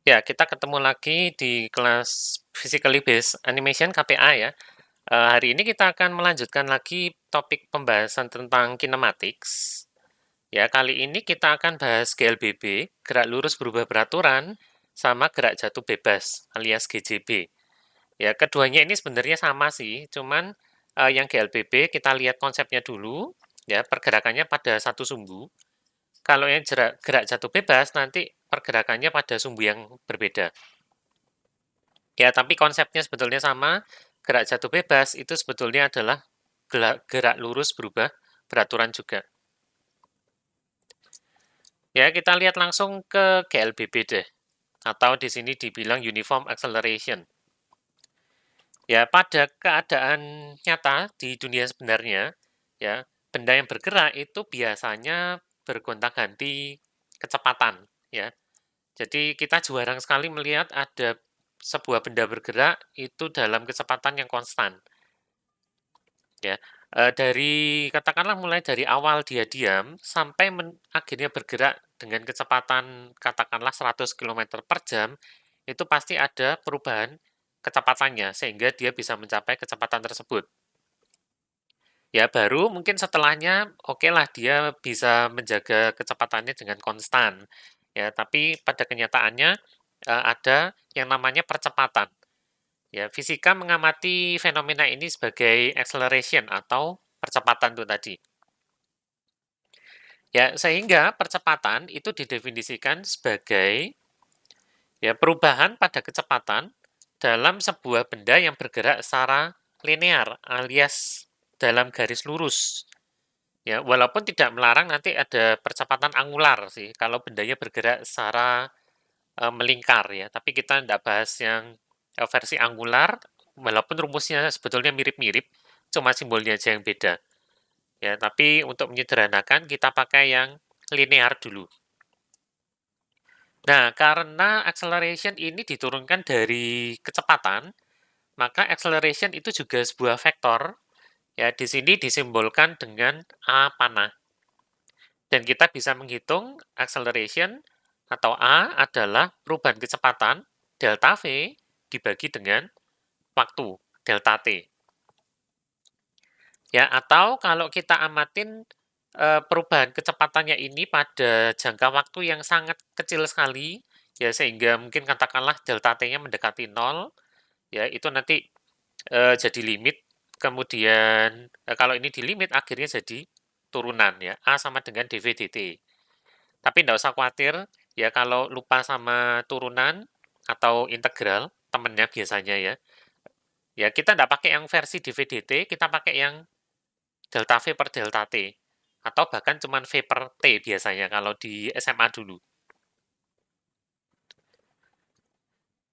Ya, kita ketemu lagi di kelas Physically Based Animation KPA ya. Hari ini kita akan melanjutkan lagi topik pembahasan tentang kinematics. Ya, kali ini kita akan bahas GLBB, gerak lurus berubah beraturan, sama gerak jatuh bebas alias GJB. Ya, keduanya ini sebenarnya sama sih, cuman yang GLBB kita lihat konsepnya dulu, ya, pergerakannya pada satu sumbu. Kalau yang gerak jatuh bebas nanti pergerakannya pada sumbu yang berbeda. Ya, tapi konsepnya sebetulnya sama. Gerak jatuh bebas itu sebetulnya adalah gerak lurus berubah beraturan juga. Ya, kita lihat langsung ke GLBB deh. Atau di sini dibilang Uniform Acceleration. Ya, pada keadaan nyata di dunia sebenarnya, ya, benda yang bergerak itu biasanya bergonta-ganti kecepatan, ya. Jadi kita jarang sekali melihat ada sebuah benda bergerak itu dalam kecepatan yang konstan. Ya, dari katakanlah mulai dari awal dia diam sampai akhirnya bergerak dengan kecepatan katakanlah 100 km per jam, itu pasti ada perubahan kecepatannya sehingga dia bisa mencapai kecepatan tersebut. Ya, baru mungkin setelahnya okelah dia bisa menjaga kecepatannya dengan konstan. Ya, tapi pada kenyataannya ada yang namanya percepatan. Ya, fisika mengamati fenomena ini sebagai acceleration atau percepatan itu tadi. Ya, sehingga percepatan itu didefinisikan sebagai ya perubahan pada kecepatan dalam sebuah benda yang bergerak secara linear alias dalam garis lurus. Ya, walaupun tidak melarang nanti ada percepatan angular sih kalau bendanya bergerak secara melingkar ya, tapi kita tidak bahas yang versi angular, walaupun rumusnya sebetulnya mirip-mirip, cuma simbolnya aja yang beda. Ya, tapi untuk menyederhanakan kita pakai yang linear dulu. Nah, karena acceleration ini diturunkan dari kecepatan, maka acceleration itu juga sebuah vektor. Ya, di sini disimbolkan dengan A panah. Dan kita bisa menghitung acceleration atau A adalah perubahan kecepatan delta V dibagi dengan waktu delta T. Ya, atau kalau kita amatin perubahan kecepatannya ini pada jangka waktu yang sangat kecil sekali, ya sehingga mungkin katakanlah delta T-nya mendekati 0, ya itu nanti jadi limit, kemudian kalau ini di limit akhirnya jadi turunan ya, A sama dengan dV dt. Tapi tidak usah khawatir, ya kalau lupa sama turunan atau integral, temennya biasanya ya, ya kita tidak pakai yang versi dV dt, kita pakai yang delta V per delta T. Atau bahkan cuma V per T biasanya kalau di SMA dulu.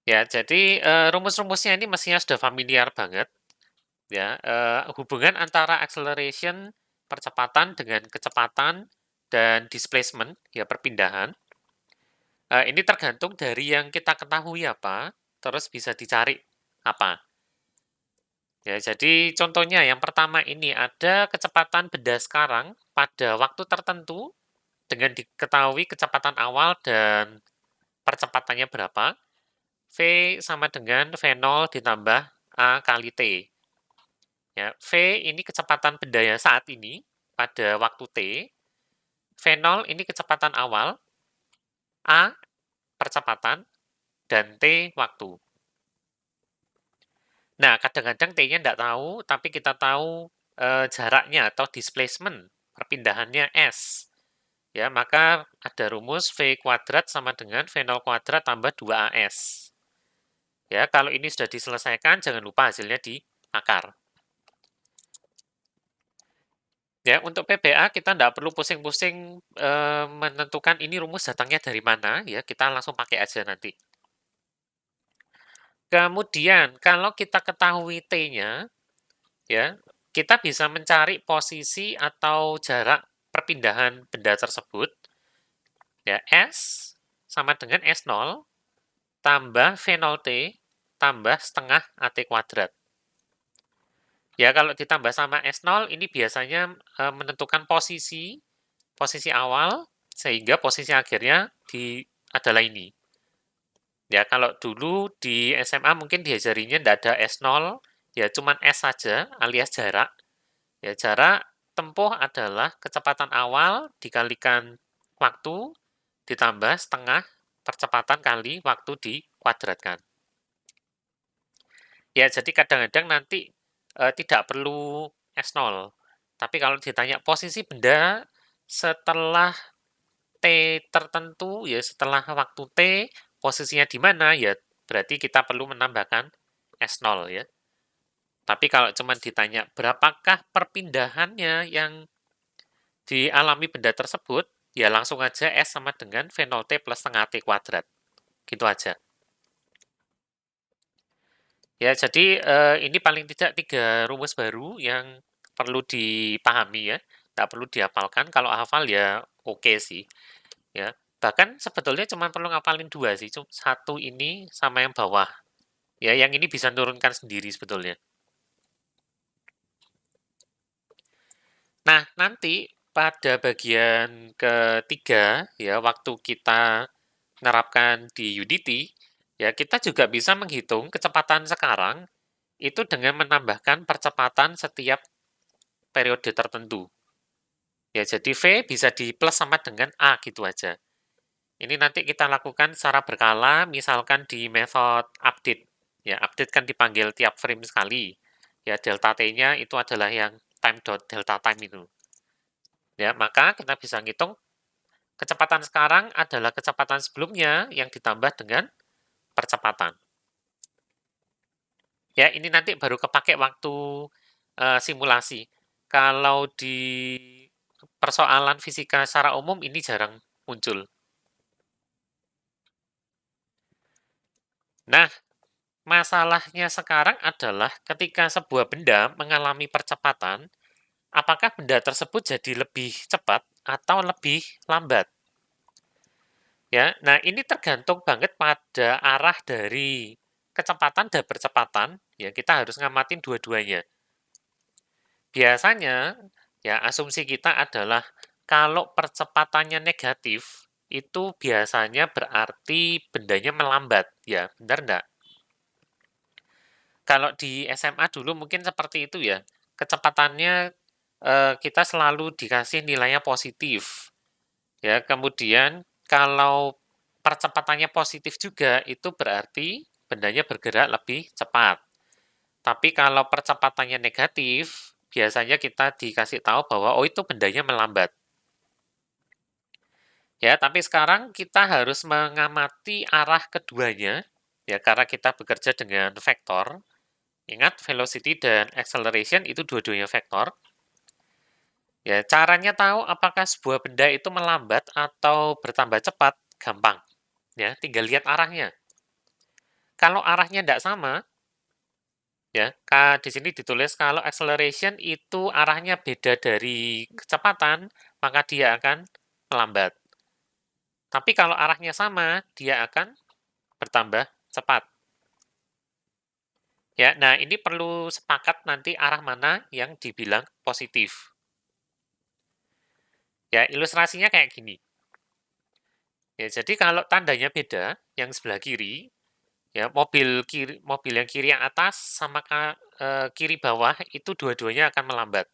Ya, jadi rumus-rumusnya ini mestinya sudah familiar banget. Ya, hubungan antara acceleration, percepatan dengan kecepatan, dan displacement, ya perpindahan. Ini tergantung dari yang kita ketahui apa, terus bisa dicari apa. Ya, jadi contohnya yang pertama ini ada kecepatan benda sekarang pada waktu tertentu dengan diketahui kecepatan awal dan percepatannya berapa. V sama dengan V0 ditambah A kali T. Ya, V ini kecepatan bendanya saat ini pada waktu T. V0 ini kecepatan awal, A percepatan, dan T waktu. Nah, kadang-kadang T-nya tidak tahu, tapi kita tahu jaraknya atau displacement, perpindahannya S. Ya, maka ada rumus V kuadrat sama dengan V0 kuadrat tambah 2AS. Ya, kalau ini sudah diselesaikan, jangan lupa hasilnya di akar. Ya, untuk PBA kita tidak perlu pusing-pusing menentukan ini rumus datangnya dari mana, ya kita langsung pakai aja nanti. Kemudian, kalau kita ketahui T-nya, ya kita bisa mencari posisi atau jarak perpindahan benda tersebut. Ya, S sama dengan S0 tambah V0T tambah setengah AT kuadrat. Ya, kalau ditambah sama S0, ini biasanya menentukan posisi awal, sehingga posisi akhirnya adalah ini. Ya, kalau dulu di SMA mungkin diajarinya nggak ada S0, ya cuman S saja alias jarak. Ya, jarak tempuh adalah kecepatan awal dikalikan waktu ditambah setengah percepatan kali waktu dikuadratkan. Ya, jadi kadang-kadang nanti tidak perlu S0. Tapi kalau ditanya posisi benda setelah T tertentu, ya setelah waktu T, posisinya di mana, ya berarti kita perlu menambahkan S0 ya. Tapi kalau cuma ditanya berapakah perpindahannya yang dialami benda tersebut, ya langsung aja S sama dengan V0T plus setengah T kuadrat. Gitu aja. Ya, jadi ini paling tidak 3 rumus baru yang perlu dipahami ya. Nggak perlu dihafalkan, kalau hafal ya oke sih. Ya, bahkan sebetulnya cuma perlu ngapalin 2 sih, satu ini sama yang bawah. Ya, yang ini bisa turunkan sendiri sebetulnya. Nah, nanti pada bagian ketiga, ya, waktu kita menerapkan di Udity, ya, kita juga bisa menghitung kecepatan sekarang itu dengan menambahkan percepatan setiap periode tertentu. Ya, jadi V bisa di plus sama dengan A gitu aja. Ini nanti kita lakukan secara berkala, misalkan di method update. Ya, update kan dipanggil tiap frame sekali. Ya, delta T-nya itu adalah yang time dot delta time itu. Ya, maka kita bisa ngitung kecepatan sekarang adalah kecepatan sebelumnya yang ditambah dengan percepatan. Ya, ini nanti baru kepake waktu simulasi. Kalau di persoalan fisika secara umum ini jarang muncul. Nah, masalahnya sekarang adalah ketika sebuah benda mengalami percepatan, apakah benda tersebut jadi lebih cepat atau lebih lambat? Ya, nah ini tergantung banget pada arah dari kecepatan dan percepatan. Ya, kita harus ngamatin dua-duanya. Biasanya, ya asumsi kita adalah kalau percepatannya negatif, itu biasanya berarti bendanya melambat. Ya, benar enggak? Kalau di SMA dulu mungkin seperti itu ya. Kecepatannya kita selalu dikasih nilainya positif. Ya, kemudian kalau percepatannya positif juga itu berarti bendanya bergerak lebih cepat. Tapi kalau percepatannya negatif, biasanya kita dikasih tahu bahwa oh itu bendanya melambat. Ya, tapi sekarang kita harus mengamati arah keduanya ya karena kita bekerja dengan vektor. Ingat, velocity dan acceleration itu dua-duanya vektor. Ya, caranya tahu apakah sebuah benda itu melambat atau bertambah cepat, gampang. Ya, tinggal lihat arahnya. Kalau arahnya tidak sama, ya, di sini ditulis kalau acceleration itu arahnya beda dari kecepatan, maka dia akan melambat. Tapi kalau arahnya sama, dia akan bertambah cepat. Ya, nah ini perlu sepakat nanti arah mana yang dibilang positif. Ya, ilustrasinya kayak gini. Ya, jadi kalau tandanya beda, yang sebelah kiri, ya mobil yang kiri yang atas sama kiri bawah itu dua-duanya akan melambat.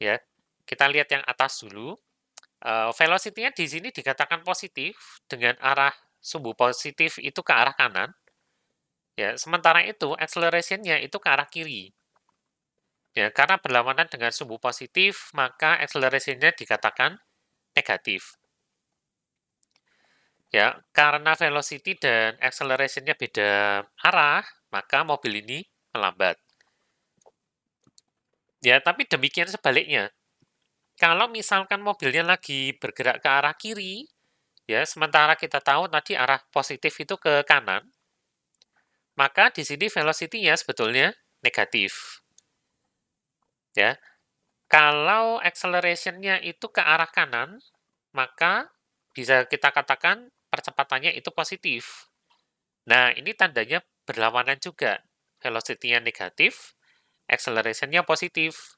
Ya, kita lihat yang atas dulu. Velocity-nya di sini dikatakan positif dengan arah sumbu positif itu ke arah kanan. Ya, sementara itu acceleration-nya itu ke arah kiri. Ya, karena berlawanan dengan sumbu positif, maka acceleration-nya dikatakan negatif. Ya, karena velocity dan acceleration-nya beda arah, maka mobil ini melambat. Ya, tapi demikian sebaliknya. Kalau misalkan mobilnya lagi bergerak ke arah kiri, ya, sementara kita tahu tadi arah positif itu ke kanan, maka di sini velocity-nya sebetulnya negatif. Ya, kalau acceleration-nya itu ke arah kanan, maka bisa kita katakan percepatannya itu positif. Nah, ini tandanya berlawanan juga. Velocity-nya negatif, acceleration-nya positif.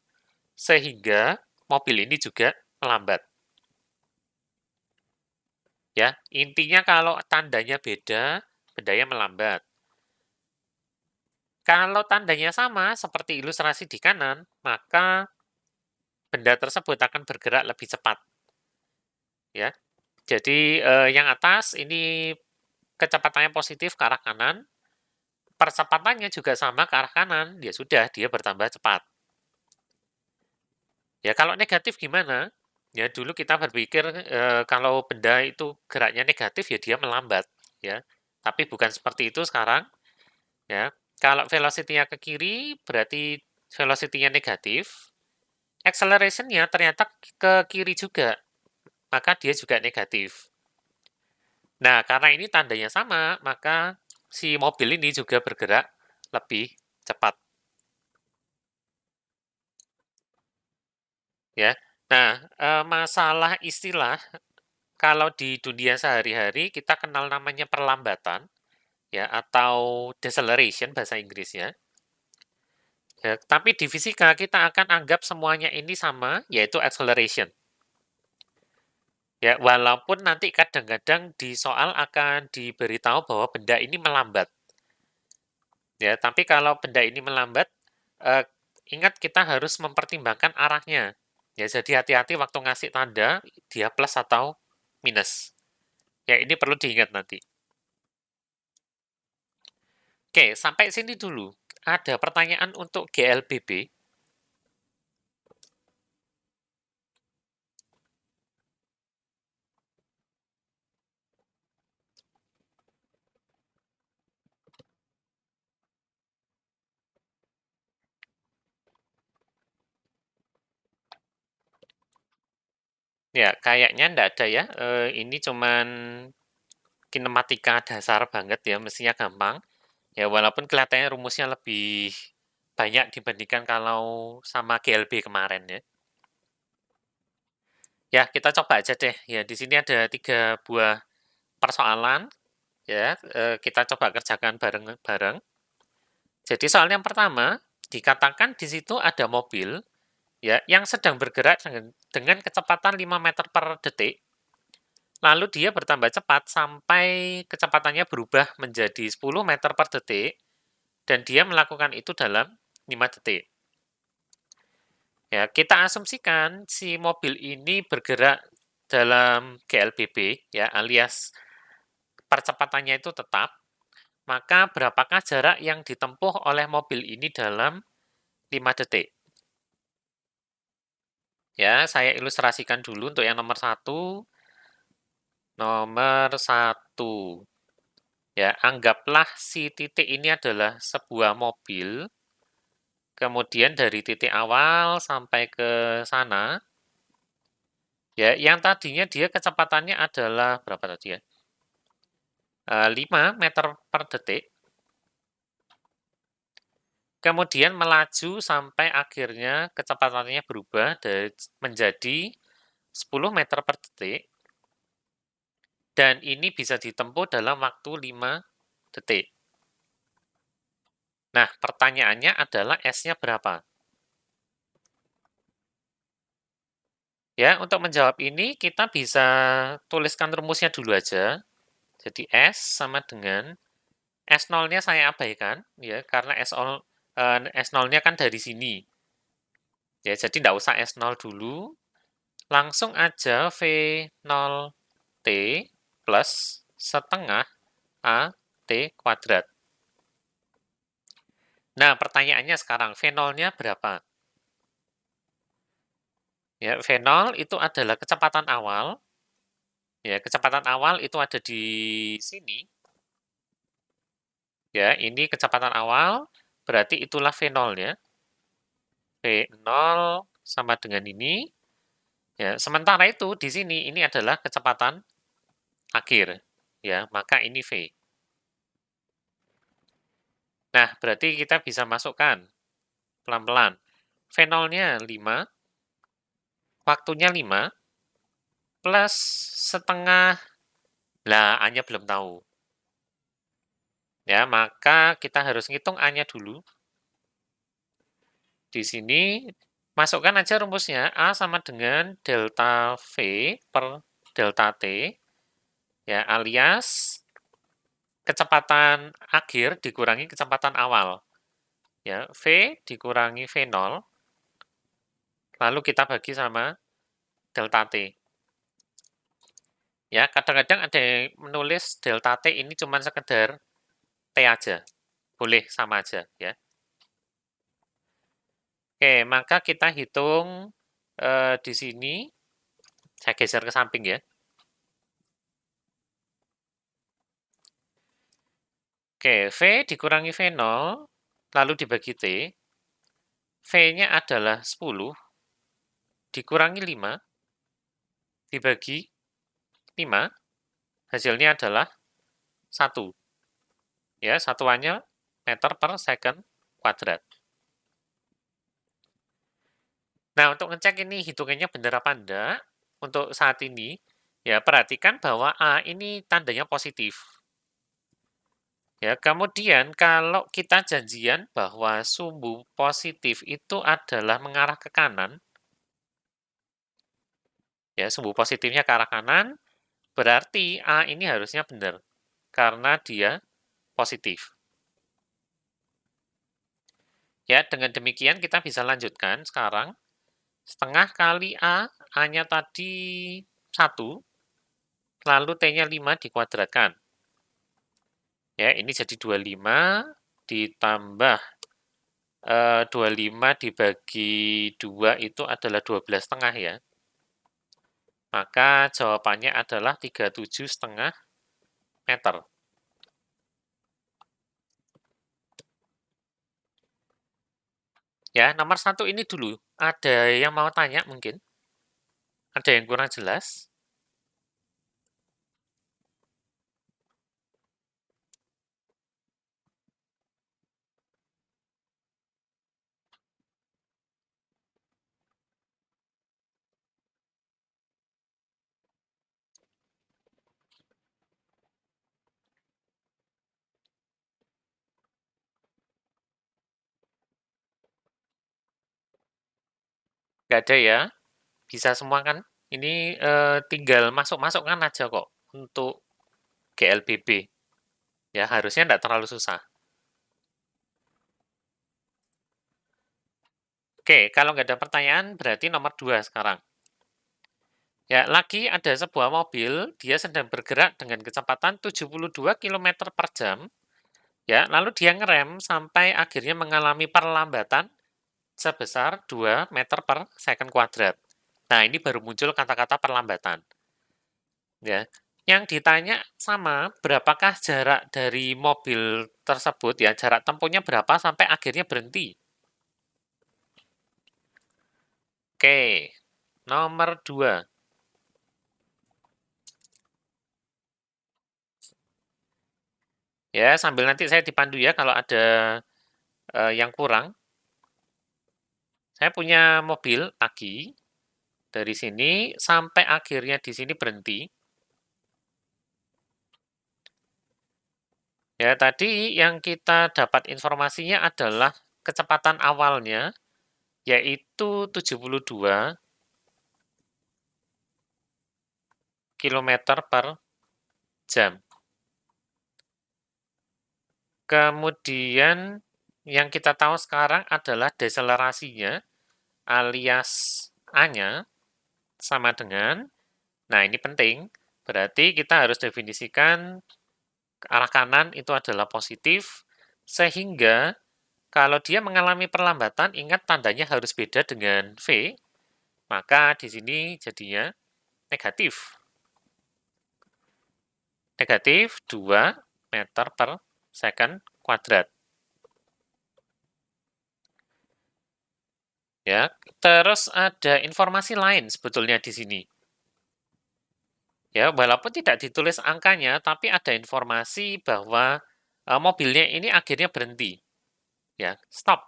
Sehingga mobil ini juga melambat. Ya, intinya kalau tandanya beda, bendanya melambat. Kalau tandanya sama seperti ilustrasi di kanan, maka benda tersebut akan bergerak lebih cepat. Ya, jadi yang atas ini kecepatannya positif ke arah kanan, percepatannya juga sama ke arah kanan, ya sudah dia bertambah cepat. Ya kalau negatif gimana? Ya dulu kita berpikir kalau benda itu geraknya negatif ya dia melambat, ya. Tapi bukan seperti itu sekarang, ya. Kalau velocity-nya ke kiri berarti velocity-nya negatif, acceleration-nya ternyata ke kiri juga, maka dia juga negatif. Nah, karena ini tandanya sama, maka si mobil ini juga bergerak lebih cepat. Ya, nah masalah istilah kalau di dunia sehari-hari kita kenal namanya perlambatan, ya atau deceleration bahasa Inggrisnya. Ya, tapi di fisika kita akan anggap semuanya ini sama, yaitu acceleration. Ya, walaupun nanti kadang-kadang di soal akan diberitahu bahwa benda ini melambat. Ya, tapi kalau benda ini melambat, eh, ingat kita harus mempertimbangkan arahnya. Ya, jadi hati-hati waktu ngasih tanda dia plus atau minus. Ya, ini perlu diingat nanti. Oke, sampai sini dulu. Ada pertanyaan untuk GLBB? Ya, kayaknya enggak ada ya. Ini cuman kinematika dasar banget ya, mestinya gampang. Ya, walaupun kelihatannya rumusnya lebih banyak dibandingkan kalau sama GLB kemarin ya. Ya, kita coba aja deh. Ya, di sini ada 3 buah persoalan. Ya, kita coba kerjakan bareng-bareng. Jadi soal yang pertama, dikatakan di situ ada mobil ya yang sedang bergerak dengan kecepatan 5 meter per detik. Lalu dia bertambah cepat sampai kecepatannya berubah menjadi 10 meter per detik dan dia melakukan itu dalam 5 detik. Ya, kita asumsikan si mobil ini bergerak dalam GLBB ya alias percepatannya itu tetap, maka berapakah jarak yang ditempuh oleh mobil ini dalam 5 detik? Ya, saya ilustrasikan dulu untuk yang nomor 1. Nomor 1. Ya, anggaplah si titik ini adalah sebuah mobil, kemudian dari titik awal sampai ke sana, ya, yang tadinya dia kecepatannya adalah berapa tadi ya? 5 meter per detik, kemudian melaju sampai akhirnya kecepatannya berubah menjadi 10 meter per detik, dan ini bisa ditempuh dalam waktu 5 detik. Nah, pertanyaannya adalah S-nya berapa? Ya, untuk menjawab ini kita bisa tuliskan rumusnya dulu aja. Jadi S sama dengan S0-nya saya abaikan, ya, karena S0-nya kan dari sini. Ya, jadi tidak usah S0 dulu. Langsung aja V0T plus setengah AT kuadrat. Nah, pertanyaannya sekarang, V0-nya berapa? Ya, V0 itu adalah kecepatan awal. Ya, kecepatan awal itu ada di sini. Ya, ini kecepatan awal, berarti itulah V0-nya. V0 sama dengan ini. Ya, sementara itu di sini ini adalah kecepatan akhir. Ya, maka ini V. Nah, berarti kita bisa masukkan pelan-pelan. V0-nya 5, waktunya 5, plus setengah. Lah, A-nya belum tahu. Ya, maka kita harus ngitung A-nya dulu. Di sini masukkan aja rumusnya, A sama dengan delta V per delta T, ya, alias kecepatan akhir dikurangi kecepatan awal. Ya, V dikurangi V0, lalu kita bagi sama delta T. Ya, kadang-kadang ada yang menulis delta T ini cuma sekedar T aja. Boleh sama aja, ya. Oke, maka kita hitung di sini, saya geser ke samping ya. Oke, V dikurangi V0, lalu dibagi T. V-nya adalah 10, dikurangi 5, dibagi 5, hasilnya adalah 1. Ya, satuannya meter per second kuadrat. Nah, untuk ngecek ini hitungannya benar apa enggak, untuk saat ini, ya perhatikan bahwa A ini tandanya positif. Ya, kemudian kalau kita janjian bahwa sumbu positif itu adalah mengarah ke kanan, ya sumbu positifnya ke arah kanan, berarti A ini harusnya benar, karena dia positif. Ya, dengan demikian kita bisa lanjutkan sekarang, setengah kali A, A-nya tadi 1, lalu T-nya 5 dikuadratkan. Ya, ini jadi 25 ditambah 25 dibagi 2 itu adalah 12,5 ya. Maka jawabannya adalah 37,5 meter. Ya, nomor 1 ini dulu. Ada yang mau tanya mungkin? Ada yang kurang jelas? Nggak ada ya? Bisa semua kan? Ini tinggal masuk-masukkan aja kok untuk GLBB. Ya, harusnya nggak terlalu susah. Oke, kalau nggak ada pertanyaan, berarti nomor 2 sekarang. Ya, lagi ada sebuah mobil, dia sedang bergerak dengan kecepatan 72 km per jam, ya, lalu dia ngerem sampai akhirnya mengalami perlambatan sebesar 2 meter per second kuadrat. Nah, ini baru muncul kata-kata perlambatan. Ya, yang ditanya sama, berapakah jarak dari mobil tersebut, ya, jarak tempuhnya berapa sampai akhirnya berhenti. Oke, nomor 2. Ya, sambil nanti saya dipandu ya kalau ada yang kurang. Saya punya mobil lagi, dari sini sampai akhirnya di sini berhenti. Ya, tadi yang kita dapat informasinya adalah kecepatan awalnya, yaitu 72 km per jam. Kemudian yang kita tahu sekarang adalah deselerasinya, alias A-nya, sama dengan, nah ini penting, berarti kita harus definisikan ke arah kanan itu adalah positif, sehingga kalau dia mengalami perlambatan, ingat tandanya harus beda dengan V, maka di sini jadinya negatif. Negatif 2 meter per second kuadrat. Ya, terus ada informasi lain sebetulnya di sini. Ya, walaupun tidak ditulis angkanya, tapi ada informasi bahwa mobilnya ini akhirnya berhenti. Ya, stop.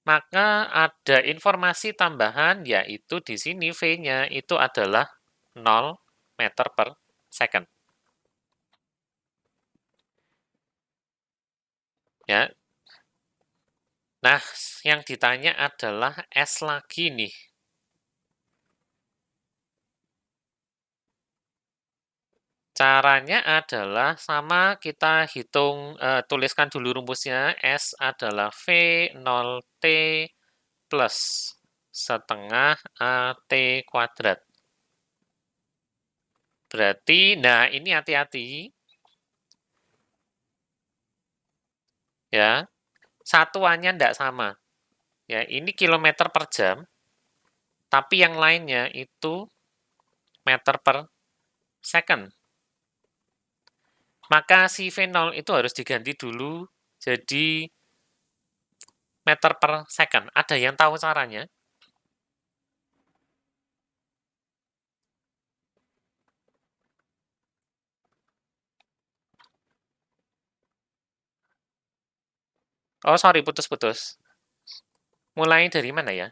Maka ada informasi tambahan, yaitu di sini V-nya itu adalah 0 meter per second. Ya. Nah, yang ditanya adalah S lagi nih. Caranya adalah sama, kita hitung, tuliskan dulu rumusnya, S adalah V0T plus setengah AT kuadrat. Berarti, nah ini hati-hati, ya, satuannya tidak sama. Ya, ini kilometer per jam, tapi yang lainnya itu meter per second. Maka si V0 itu harus diganti dulu jadi meter per second. Ada yang tahu caranya? Oh, sorry, putus-putus. Mulai dari mana ya?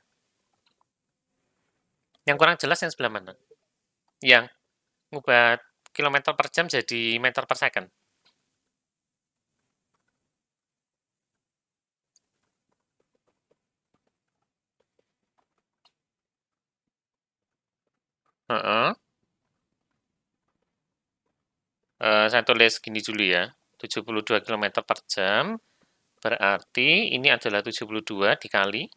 Yang kurang jelas yang sebelah mana? Yang ngubah kilometer per jam jadi meter per second. Saya tulis gini dulu ya. 72 km per jam. Berarti ini adalah 72 dikali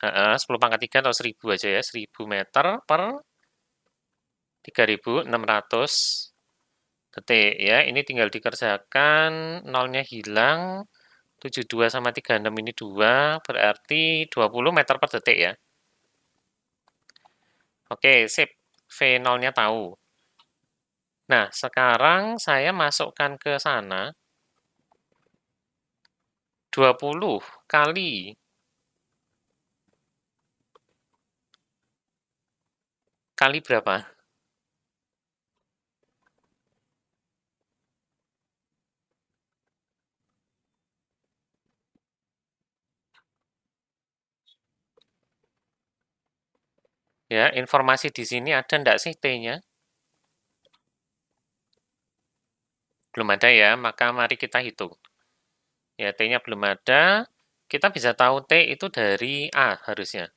10 pangkat 3 atau 1000 aja ya. 1000 meter per 3600 detik ya. Ini tinggal dikerjakan, nolnya hilang. 72 sama 36 ini 2, berarti 20 meter per detik ya. Oke, sip. V0-nya tahu. Nah, sekarang saya masukkan ke sana 20 kali berapa? Ya, informasi di sini ada enggak sih T-nya? Belum ada ya, maka mari kita hitung. Ya, T-nya belum ada. Kita bisa tahu T itu dari A harusnya.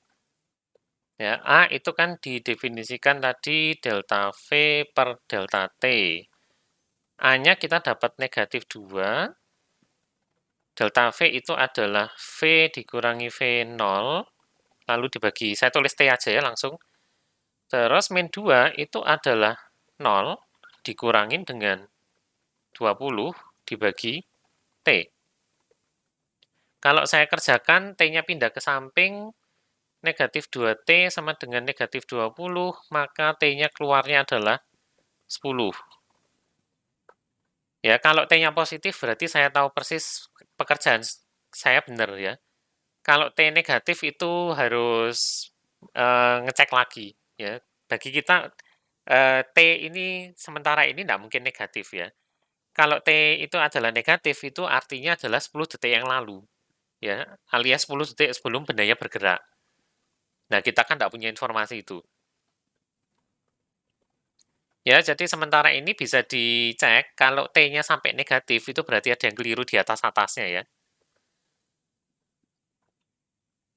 Ya, A itu kan didefinisikan tadi delta V per delta T. A-nya kita dapat negatif 2. Delta V itu adalah V dikurangi V0, lalu dibagi, saya tulis T aja ya langsung. Terus min 2 itu adalah 0 dikurangin dengan 20 dibagi T. Kalau saya kerjakan, T-nya pindah ke samping, negatif 2T sama dengan negatif 20, maka T-nya keluarnya adalah 10. Ya, kalau T-nya positif, berarti saya tahu persis pekerjaan saya benar ya. Kalau T negatif itu harus ngecek lagi. Ya, bagi kita, T ini sementara ini tidak mungkin negatif ya. Kalau T itu adalah negatif, itu artinya adalah 10 detik yang lalu. Ya, alias 10 detik sebelum bendanya bergerak. Nah, kita kan tidak punya informasi itu. Ya, jadi sementara ini bisa dicek, kalau T-nya sampai negatif, itu berarti ada yang keliru di atas-atasnya ya.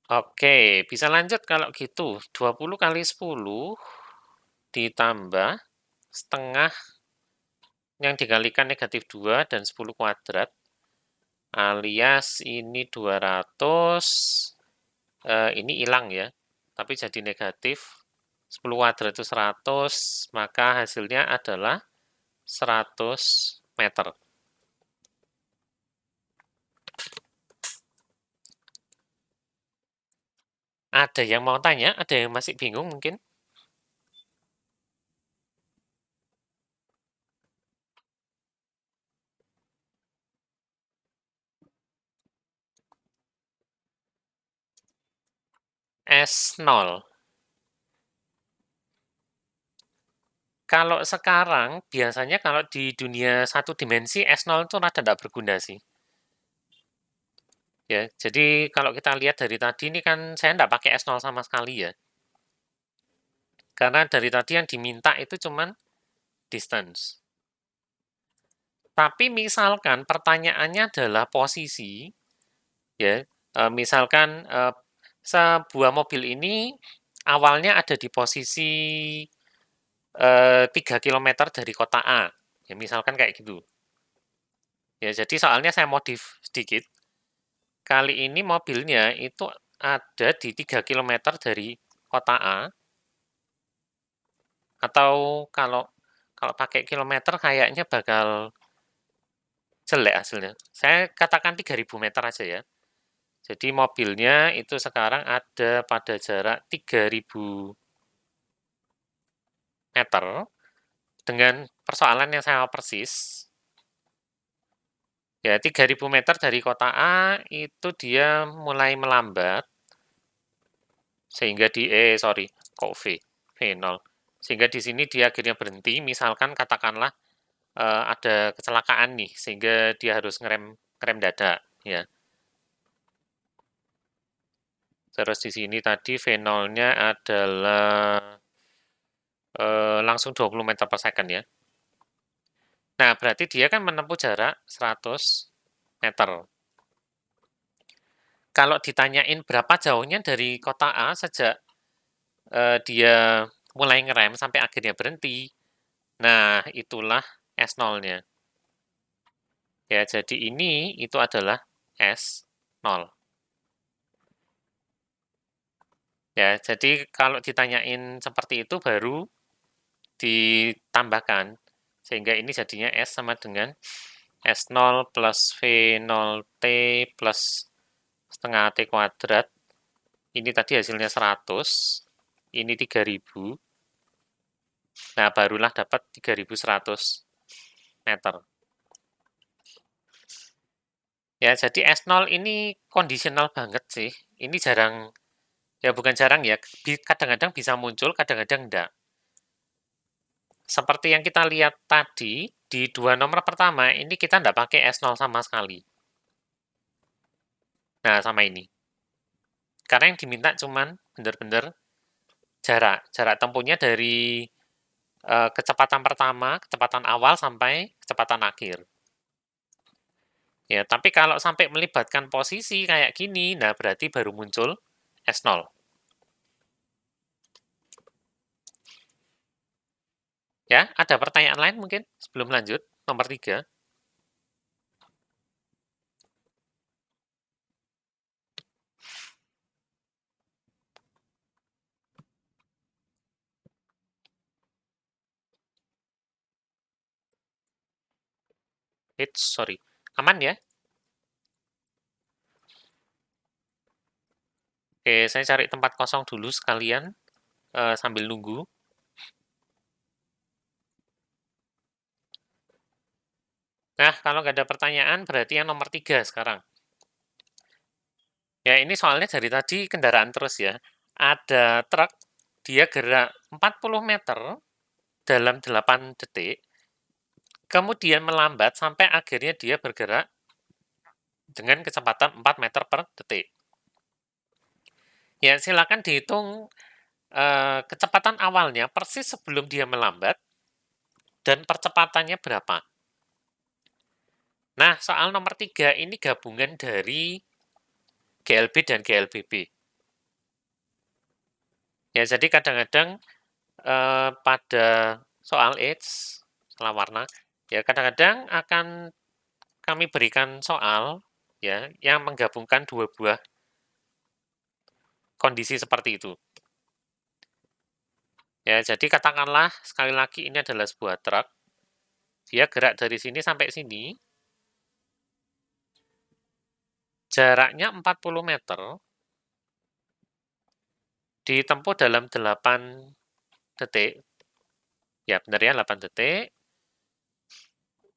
Oke, bisa lanjut kalau gitu. 20 kali 10 ditambah setengah yang dikalikan negatif 2 dan 10 kuadrat, alias ini 200, ini hilang ya, tapi jadi negatif. 10 kuadrat itu 100, maka hasilnya adalah 100 meter. Ada yang mau tanya? Ada yang masih bingung mungkin? S0. Kalau sekarang, biasanya kalau di dunia satu dimensi, S0 itu rada tidak berguna sih. Ya, jadi kalau kita lihat dari tadi ini kan saya tidak pakai S0 sama sekali ya. Karena dari tadi yang diminta itu cuman distance. Tapi misalkan pertanyaannya adalah posisi, ya, misalkan sebuah mobil ini awalnya ada di posisi 3 km dari kota A. Ya, misalkan kayak gitu. Ya, jadi soalnya saya modif sedikit. Kali ini mobilnya itu ada di 3 km dari kota A. Atau kalau pakai kilometer kayaknya bakal jelek hasilnya. Saya katakan 3.000 meter aja ya. Jadi mobilnya itu sekarang ada pada jarak 3.000 meter dengan persoalan yang sama persis. Ya, 3.000 meter dari kota A itu dia mulai melambat sehingga kok V0. Sehingga di sini dia akhirnya berhenti, misalkan katakanlah ada kecelakaan nih sehingga dia harus ngerem dadak ya. Terus di sini tadi V0-nya adalah langsung 20 meter per second ya. Nah, berarti dia kan menempuh jarak 100 meter. Kalau ditanyain berapa jauhnya dari kota A sejak dia mulai ngerem sampai akhirnya berhenti, nah itulah S0-nya. Ya, jadi ini itu adalah S0. Ya, jadi kalau ditanyain seperti itu baru ditambahkan. Sehingga ini jadinya S sama dengan S0 plus V0T plus setengah T kuadrat. Ini tadi hasilnya 100, ini 3000. Nah, barulah dapat 3100 meter. Ya, jadi S0 ini kondisional banget sih. Ini jarang, ya bukan jarang ya, kadang-kadang bisa muncul, kadang-kadang enggak. Seperti yang kita lihat tadi, di dua nomor pertama, ini kita enggak pakai S0 sama sekali. Nah, sama ini. Karena yang diminta cuman benar-benar jarak tempuhnya dari kecepatan pertama, kecepatan awal sampai kecepatan akhir. Ya, tapi kalau sampai melibatkan posisi kayak gini, nah berarti baru muncul S0. Ya, ada pertanyaan lain mungkin sebelum lanjut? Nomor 3. Sorry. Aman ya? Oke, saya cari tempat kosong dulu sekalian sambil nunggu. Nah, kalau nggak ada pertanyaan, berarti yang nomor 3 sekarang. Ya, ini soalnya dari tadi kendaraan terus ya. Ada truk, dia gerak 40 meter dalam 8 detik, kemudian melambat sampai akhirnya dia bergerak dengan kecepatan 4 meter per detik. Ya, silakan dihitung kecepatan awalnya persis sebelum dia melambat dan percepatannya berapa. Nah, soal nomor 3 ini gabungan dari GLB dan GLBB. Ya, jadi kadang-kadang pada soal age, salah warna, ya kadang-kadang akan kami berikan soal ya yang menggabungkan dua buah kondisi seperti itu. Ya, jadi katakanlah sekali lagi ini adalah sebuah truk. Dia gerak dari sini sampai sini. Jaraknya 40 meter. Ditempuh dalam 8 detik. Ya, benar ya, 8 detik.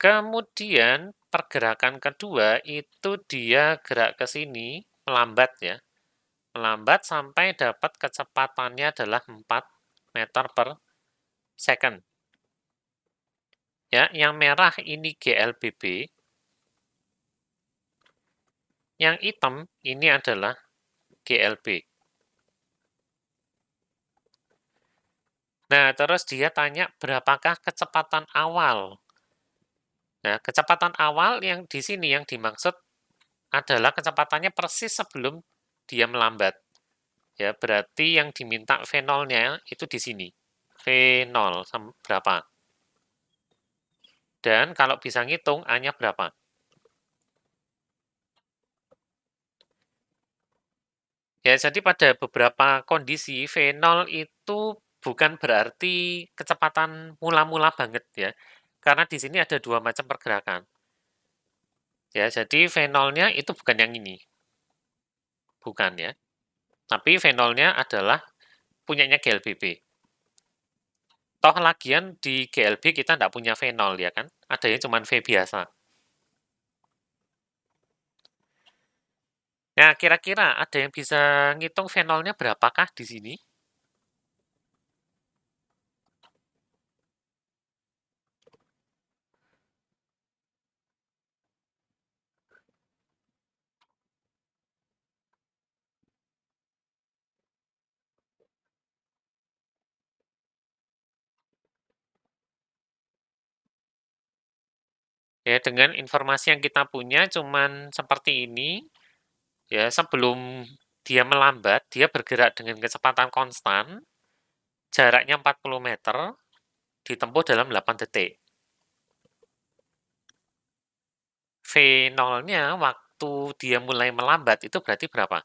Kemudian pergerakan kedua itu dia gerak ke sini, melambat ya. Melambat sampai dapat kecepatannya adalah 4 meter per second. Ya, yang merah ini GLBB. Yang hitam ini adalah GLB. Nah, terus dia tanya berapakah kecepatan awal. Nah, kecepatan awal yang di sini yang dimaksud adalah kecepatannya persis sebelum dia melambat. Ya, berarti yang diminta V0-nya itu di sini. V0 berapa? Dan kalau bisa ngitung, A-nya berapa? Ya, jadi pada beberapa kondisi V0 itu bukan berarti kecepatan mula-mula banget ya. Karena di sini ada dua macam pergerakan. Ya, jadi V0-nya itu bukan yang ini. Bukan ya. Tapi V0-nya adalah punyanya GLBB. Toh lagian di GLB kita nggak punya V0 ya kan? Adanya cuma V biasa. Nah, kira-kira ada yang bisa ngitung V0-nya berapakah di sini? Ya, dengan informasi yang kita punya cuman seperti ini, ya sebelum dia melambat, dia bergerak dengan kecepatan konstan, jaraknya 40 meter, ditempuh dalam 8 detik. V0-nya waktu dia mulai melambat itu berarti berapa?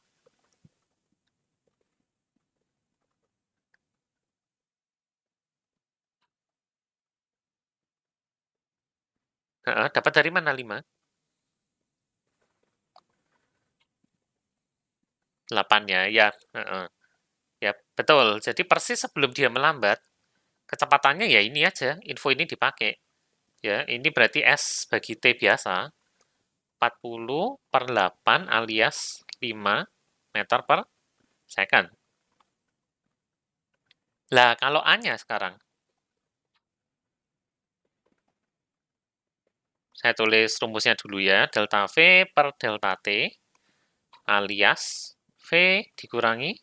Dapat dari mana 5? 8 ya. Ya, betul. Jadi persis sebelum dia melambat, kecepatannya ya ini aja, info ini dipakai. Ya, ini berarti S bagi T biasa, 40 per 8 alias 5 meter per second. Lah, kalau A-nya sekarang, saya tulis rumusnya dulu ya, delta V per delta T alias V dikurangi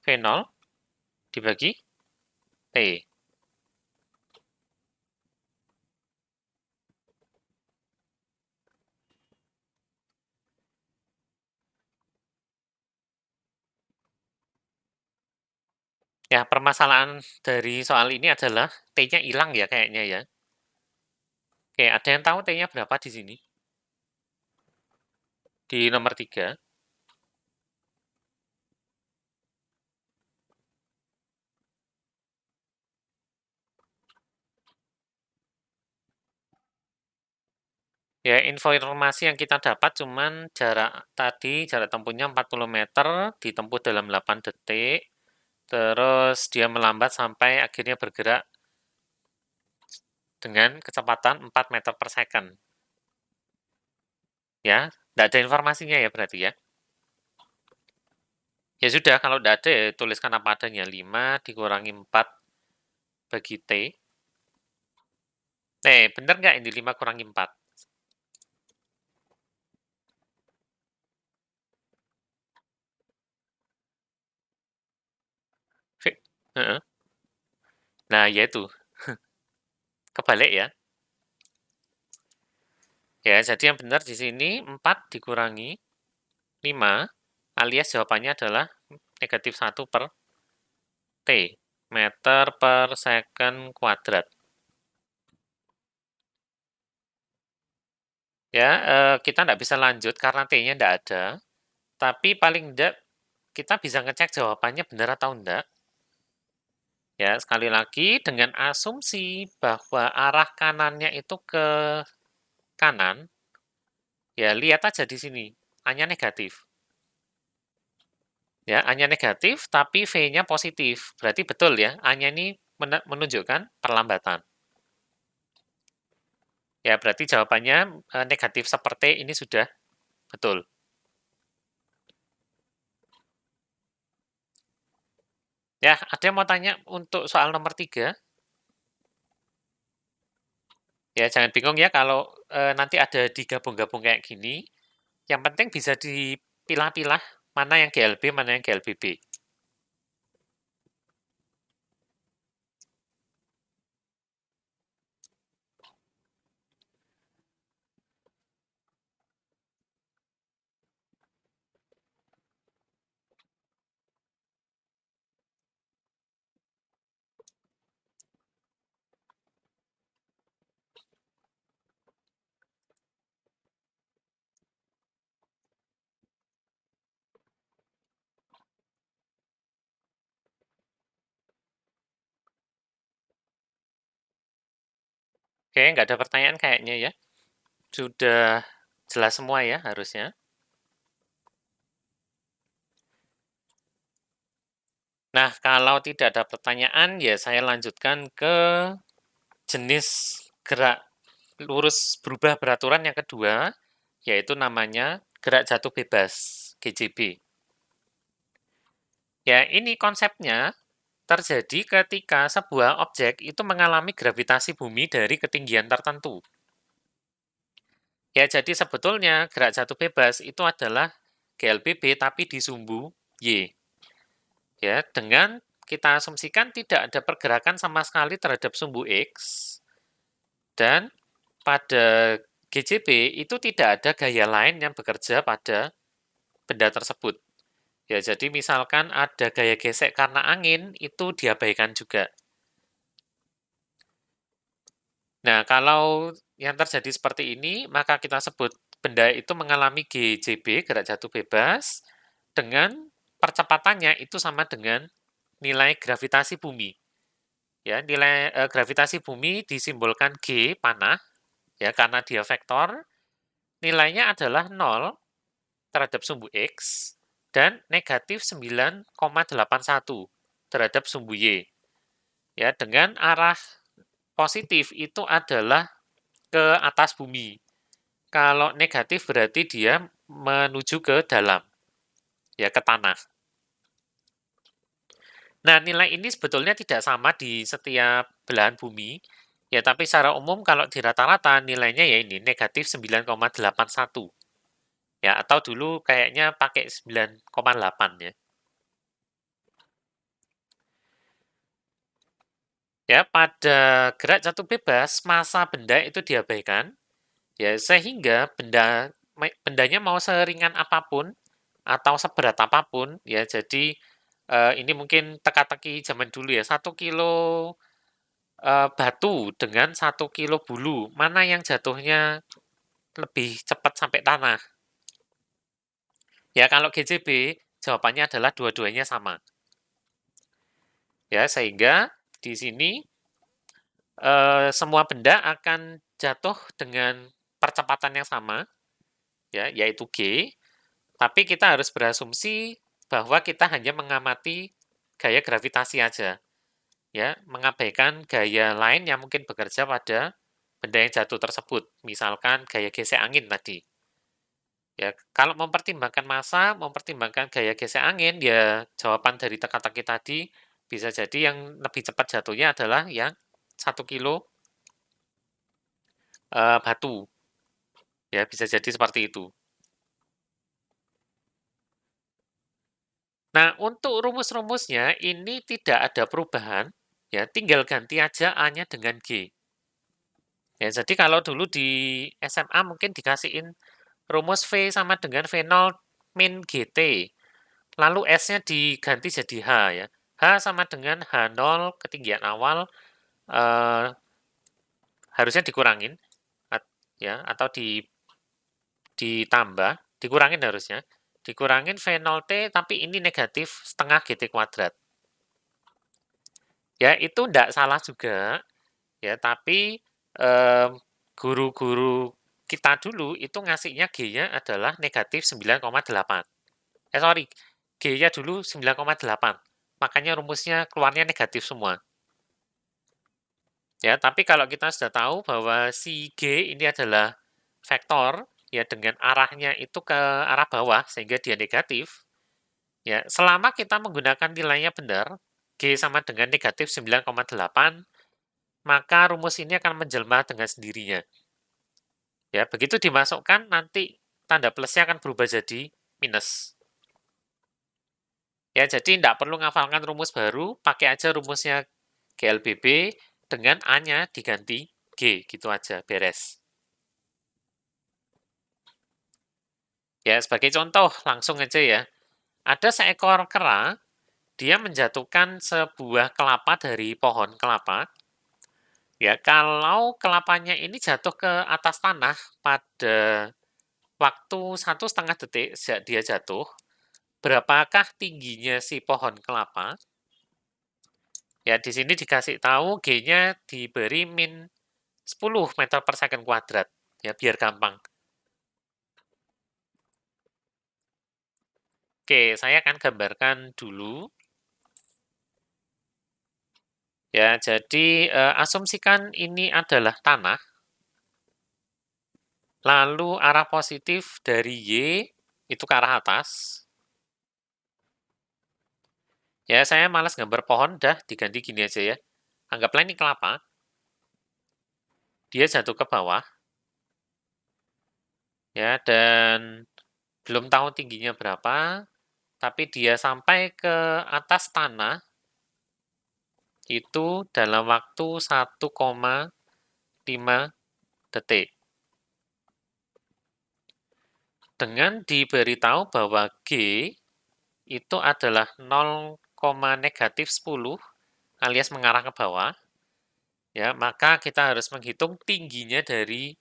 V0 dibagi T. Ya, permasalahan dari soal ini adalah T-nya hilang ya kayaknya ya. Oke, ada yang tahu T-nya berapa di sini? Di nomor 3. Ya, informasi yang kita dapat cuman jarak tempuhnya 40 meter, ditempuh dalam 8 detik, terus dia melambat sampai akhirnya bergerak dengan kecepatan 4 meter per second. Ya, tidak ada informasinya ya berarti ya. Ya sudah, kalau tidak ada ya tuliskan apa adanya, 5 dikurangi 4 bagi T. Bener nggak ini 5 kurangi 4? Nah, ya itu. Kebalik ya. Ya, jadi yang benar di sini 4 dikurangi 5, alias jawabannya adalah negatif 1 per T, meter per second kuadrat. Ya, kita nggak bisa lanjut karena T-nya nggak ada, tapi paling nggak kita bisa ngecek jawabannya benar atau enggak. Ya, sekali lagi dengan asumsi bahwa arah kanannya itu ke kanan, ya lihat aja di sini, A-nya negatif. Ya, A-nya negatif, tapi V-nya positif. Berarti betul ya, A-nya ini menunjukkan perlambatan. Ya, berarti jawabannya negatif seperti ini sudah betul. Ya, ada yang mau tanya untuk soal nomor 3? Ya, jangan bingung ya kalau nanti ada digabung-gabung kayak gini. Yang penting bisa dipilah-pilah mana yang GLB, mana yang GLBB. Oke, nggak ada pertanyaan kayaknya ya. Sudah jelas semua ya harusnya. Nah, kalau tidak ada pertanyaan, ya saya lanjutkan ke jenis gerak lurus berubah beraturan yang kedua, yaitu namanya gerak jatuh bebas, GJB. Ya, ini konsepnya terjadi ketika sebuah objek itu mengalami gravitasi bumi dari ketinggian tertentu. Ya, jadi sebetulnya gerak jatuh bebas itu adalah GLBB tapi di sumbu Y. Ya, dengan kita asumsikan tidak ada pergerakan sama sekali terhadap sumbu X, dan pada GJB itu tidak ada gaya lain yang bekerja pada benda tersebut. Ya, jadi misalkan ada gaya gesek karena angin, itu diabaikan juga. Nah, kalau yang terjadi seperti ini, maka kita sebut benda itu mengalami GJB, gerak jatuh bebas, dengan percepatannya itu sama dengan nilai gravitasi bumi. Ya, nilai gravitasi bumi disimbolkan G, panah, ya karena dia vektor, nilainya adalah 0 terhadap sumbu X dan negatif 9,81 terhadap sumbu Y. Ya, dengan arah positif itu adalah ke atas bumi. Kalau negatif berarti dia menuju ke dalam, ya ke tanah. Nah, nilai ini sebetulnya tidak sama di setiap belahan bumi, ya tapi secara umum kalau di rata-rata nilainya ya ini negatif 9,81. Ya, atau dulu kayaknya pakai 9,8 ya. Ya, pada gerak jatuh bebas, massa benda itu diabaikan, ya sehingga bendanya mau seringan apapun atau seberat apapun, ya jadi ini mungkin teka-teki zaman dulu ya, 1 kilo batu dengan 1 kilo bulu, mana yang jatuhnya lebih cepat sampai tanah? Ya, kalau GJB, jawabannya adalah dua-duanya sama. Ya, sehingga di sini semua benda akan jatuh dengan percepatan yang sama, ya, yaitu G, tapi kita harus berasumsi bahwa kita hanya mengamati gaya gravitasi aja, ya, mengabaikan gaya lain yang mungkin bekerja pada benda yang jatuh tersebut, misalkan gaya gesek angin tadi. Ya, kalau mempertimbangkan massa, mempertimbangkan gaya gesek angin, ya jawaban dari teka-teki tadi bisa jadi yang lebih cepat jatuhnya adalah yang 1 kilo batu. Ya, bisa jadi seperti itu. Nah, untuk rumus-rumusnya ini tidak ada perubahan, ya tinggal ganti aja A-nya dengan G. Ya, jadi kalau dulu di SMA mungkin dikasihin rumus V sama dengan V0 min GT. Lalu S-nya diganti jadi H ya. H sama dengan H0 ketinggian awal harusnya dikurangin ya atau ditambah, dikurangin harusnya. Dikurangin V0T tapi ini negatif setengah GT kuadrat. Ya, itu tidak salah juga ya, tapi guru-guru kita dulu itu ngasihnya G-nya adalah negatif 9,8. Sorry, G-nya dulu 9,8. Makanya rumusnya keluarnya negatif semua. Ya, tapi kalau kita sudah tahu bahwa si G ini adalah vektor, ya dengan arahnya itu ke arah bawah sehingga dia negatif, ya selama kita menggunakan nilainya benar, G sama dengan negatif 9,8, maka rumus ini akan menjelma dengan sendirinya. Ya, begitu dimasukkan nanti tanda plusnya akan berubah jadi minus. Ya, jadi tidak perlu ngafalkan rumus baru, pakai aja rumusnya GLBB dengan A-nya diganti G, gitu aja, beres. Ya, sebagai contoh, langsung aja ya. Ada seekor kera, dia menjatuhkan sebuah kelapa dari pohon kelapa. Ya, kalau kelapanya ini jatuh ke atas tanah pada waktu 1,5 detik sejak dia jatuh, berapakah tingginya si pohon kelapa? Ya, di sini dikasih tahu G-nya diberi min 10 meter per second kuadrat. Ya, biar gampang. Oke, saya akan gambarkan dulu. Ya, jadi asumsikan ini adalah tanah, lalu arah positif dari Y itu ke arah atas. Ya, saya malas gambar pohon, dah diganti gini aja ya. Anggaplah ini kelapa. Dia jatuh ke bawah. Ya, dan belum tahu tingginya berapa, tapi dia sampai ke atas tanah itu dalam waktu 1,5 detik. Dengan diberitahu bahwa G itu adalah 0,-10 alias mengarah ke bawah, ya, maka kita harus menghitung tingginya dari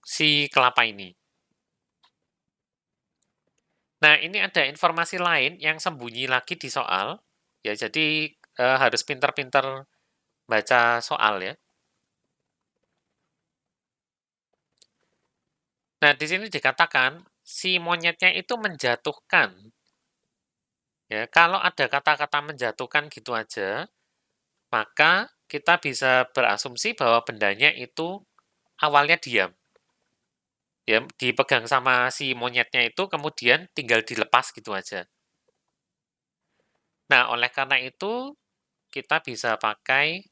si kelapa ini. Nah, ini ada informasi lain yang sembunyi lagi di soal, ya, jadi harus pinter-pinter baca soal ya. Nah, di sini dikatakan si monyetnya itu menjatuhkan. Ya, kalau ada kata-kata menjatuhkan gitu aja, maka kita bisa berasumsi bahwa bendanya itu awalnya diam. Ya, dipegang sama si monyetnya itu kemudian tinggal dilepas gitu aja. Nah, oleh karena itu kita bisa pakai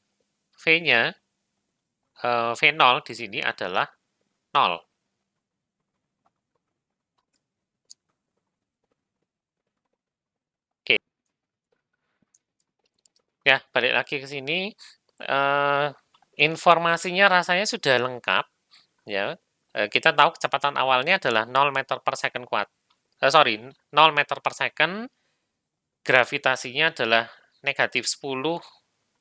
V-nya, V0 di sini adalah 0. Oke. Ya, balik lagi ke sini. Informasinya rasanya sudah lengkap. Ya, kita tahu kecepatan awalnya adalah 0 meter per second sorry, 0 meter per second, gravitasinya adalah negatif 10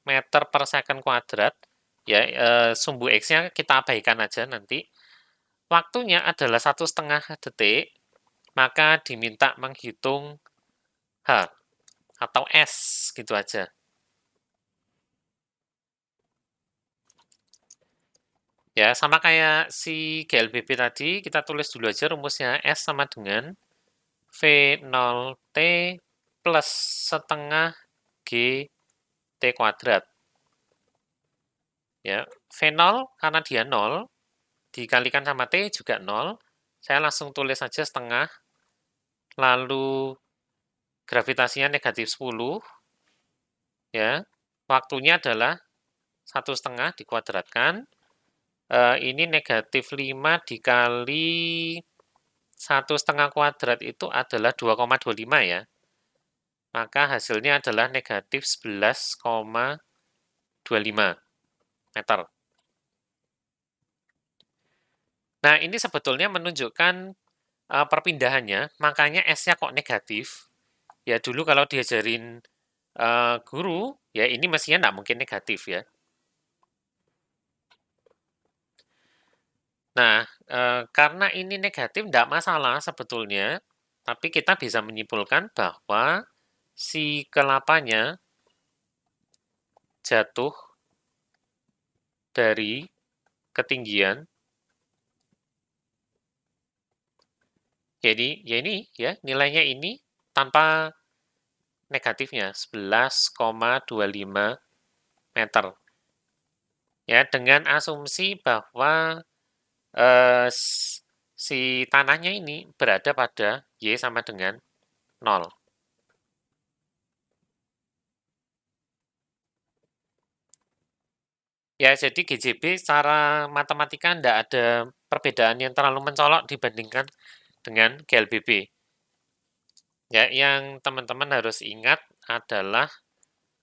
meter per second kuadrat, ya, sumbu X-nya kita abaikan aja nanti. Waktunya adalah 1,5 detik, maka diminta menghitung H atau S, gitu aja. Ya, sama kayak si GLBB tadi, kita tulis dulu aja rumusnya. S sama dengan V0T plus setengah G T kuadrat. Ya, V0 karena dia 0, dikalikan sama T juga 0. Saya langsung tulis saja setengah, lalu gravitasinya negatif 10. Ya, waktunya adalah 1,5 dikuadratkan. Ini negatif 5 dikali 1,5 kuadrat itu adalah 2,25 ya. Maka hasilnya adalah negatif 11,25 meter. Nah, ini sebetulnya menunjukkan perpindahannya, makanya S-nya kok negatif. Ya, dulu kalau diajarin guru, ya ini mestinya nggak mungkin negatif ya. Nah, karena ini negatif nggak masalah sebetulnya, tapi kita bisa menyimpulkan bahwa si kelapanya jatuh dari ketinggian. Jadi, ya ini ya, nilainya ini tanpa negatifnya 11,25 meter. Ya, dengan asumsi bahwa si tanahnya ini berada pada Y sama dengan 0. Ya, jadi GJB secara matematika tidak ada perbedaan yang terlalu mencolok dibandingkan dengan GLBB. Ya, yang teman-teman harus ingat adalah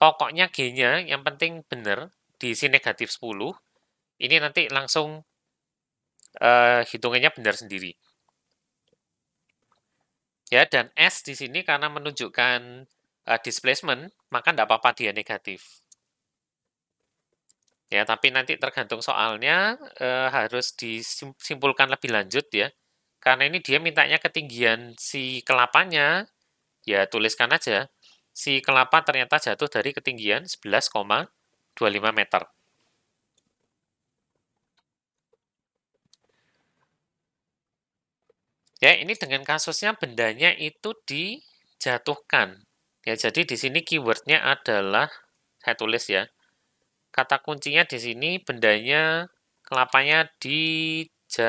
pokoknya G-nya yang penting benar, diisi negatif 10. Ini nanti langsung hitungannya benar sendiri. Ya, dan S di sini karena menunjukkan displacement, maka tidak apa-apa dia negatif. Ya, tapi nanti tergantung soalnya harus disimpulkan lebih lanjut ya. Karena ini dia mintanya ketinggian si kelapanya, ya tuliskan aja. Si kelapa ternyata jatuh dari ketinggian 11,25 meter. Ya, ini dengan kasusnya bendanya itu dijatuhkan. Ya, jadi di sini keywordnya adalah, saya tulis ya, kata kuncinya di sini bendanya, kelapanya dijatuhkan.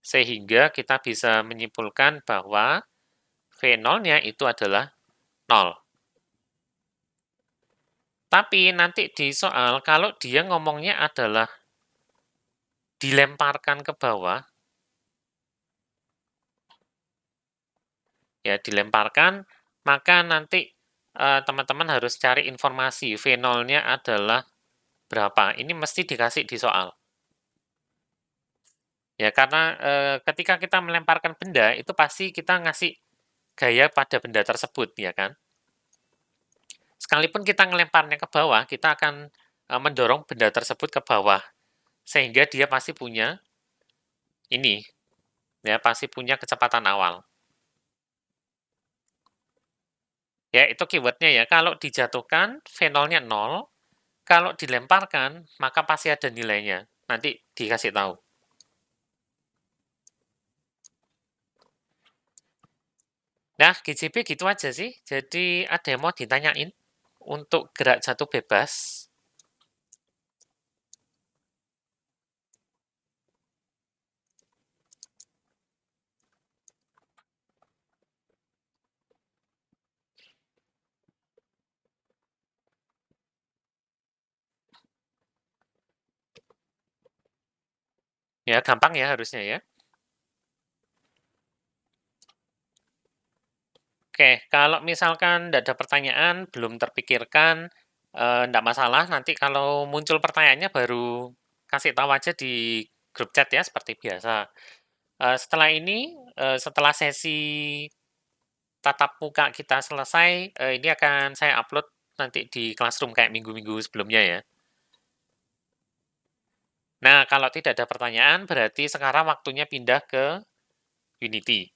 Sehingga kita bisa menyimpulkan bahwa V0-nya itu adalah 0. Tapi nanti di soal, kalau dia ngomongnya adalah dilemparkan ke bawah, ya dilemparkan, maka nanti teman-teman harus cari informasi V0-nya adalah berapa. Ini mesti dikasih di soal. Ya, karena ketika kita melemparkan benda, itu pasti kita ngasih gaya pada benda tersebut, ya kan? Sekalipun kita ngelemparnya ke bawah, kita akan mendorong benda tersebut ke bawah. Sehingga dia pasti punya ini, ya pasti punya kecepatan awal. Ya, itu keywordnya ya. Kalau dijatuhkan, V0-nya 0. Kalau dilemparkan, maka pasti ada nilainya. Nanti dikasih tahu. Nah, GCB gitu aja sih. Jadi ada yang mau ditanyain untuk gerak jatuh bebas? Ya, gampang ya harusnya ya. Oke, kalau misalkan tidak ada pertanyaan, belum terpikirkan, enggak masalah. Nanti kalau muncul pertanyaannya baru kasih tahu aja di grup chat ya, seperti biasa. Setelah ini, setelah sesi tatap muka kita selesai, ini akan saya upload nanti di Classroom kayak minggu-minggu sebelumnya ya. Nah, kalau tidak ada pertanyaan, berarti sekarang waktunya pindah ke Unity.